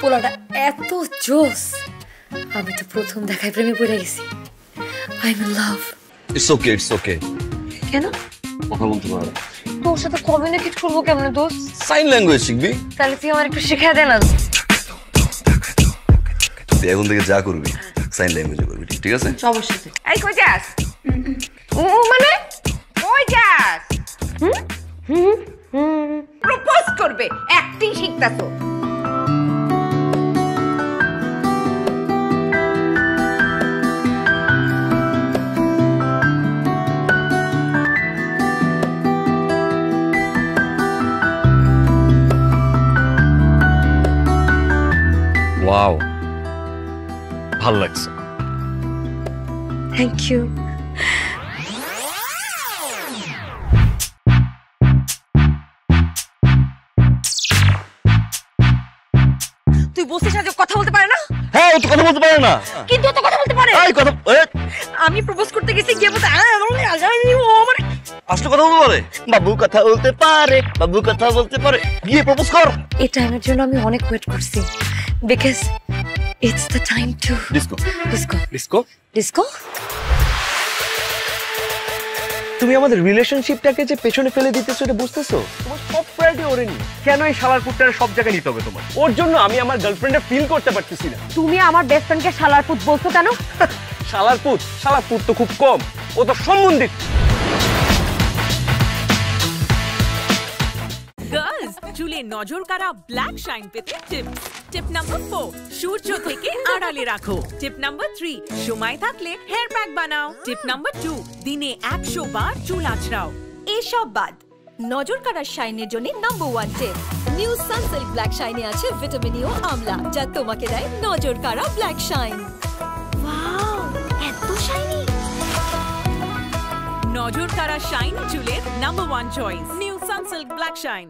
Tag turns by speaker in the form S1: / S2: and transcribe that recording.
S1: পোলাটা এত জোস, আমি তো প্রথম দেখায় প্রেমে পড়ে গেছি। I am in love.
S2: It's okay.
S1: কেন?
S2: কথা বলতে পারো?
S1: তোর সাথে কমিউনিকেট করবো কেমনে দোস্ত?
S2: সাইন ল্যাঙ্গুয়েজ শিখবি।
S1: তাহলে তুই আমার একটু শিখিয়ে দে না।
S2: তুই এখন থেকে যা করবি সাইন ল্যাঙ্গুয়েজে করবি, ঠিক আছে?
S1: অবশ্যই। এই কই যাস? মানে কই যাস? প্রপোজ করবে, অ্যাক্টিং শিখতাছো।
S2: ওয়াও, ভাল লাগছে।
S1: Thank you. তুই বসে সাথে কথা বলতে পারে না?
S2: হ্যাঁ, ও তো কথা বলতে পারে না,
S1: কিন্তু ও তো কথা বলতে পারে।
S2: এই কথা
S1: আমি প্রপোজ করতে গেছি, গিয়ে বলতে ও আমার
S2: আসলে কথা বলতে পারে। বাবু কথা বলতে পারে, বাবু কথা বলতে পারে। গিয়ে প্রপোজ কর।
S1: এই টাইমের জন্য আমি অনেক ওয়েট করছি, because it's the time to
S2: disco.
S3: তুমি আমাদের রিলেশনশিপটাকে যে পেছনে ফেলে দিতেছো এটা বুঝতেছো? তোমার সব প্রায়োরিটি ওরে নিয়ে। কেন এই শালার পুত্রটার সব জায়গায় নিতে হবে তোমার? ওর জন্য আমি আমার গার্লফ্রেন্ডে ফিল করতে পারতেছি না।
S1: তুমি আমার বেস্ট ফ্রেন্ডকে শালার পুত বলছো কেন?
S3: শালার পুত তো খুব কম, ও তো সম্বন্ধিত।
S4: গার্লস, চুলে নজর কাড়া ব্ল্যাক শাইন পেতে টিপস। টিপ নাম্বার 4, সূর্য থেকে আড়ালে রাখো। টিপ নাম্বার 3, সময় থাকলে হেয়ার প্যাক বানাও। টিপ নাম্বার 2, দিনে 100 বার চুল আঁচড়াও।
S5: এসব বাদ নজর কাড়ার শাইনের জন্য নাম্বার 1 টিপ, নিউ সানসিল্ক ব্ল্যাক শাইনে আছে ভিটামিন ই ও আমলা, যা তোমাকে দেয় নজর কাড়া ব্ল্যাক শাইন। ওয়াও, এত শাইনি!
S4: নজর কাড়া শাইনি চুলের number 1 choice, new Sunsilk black shine.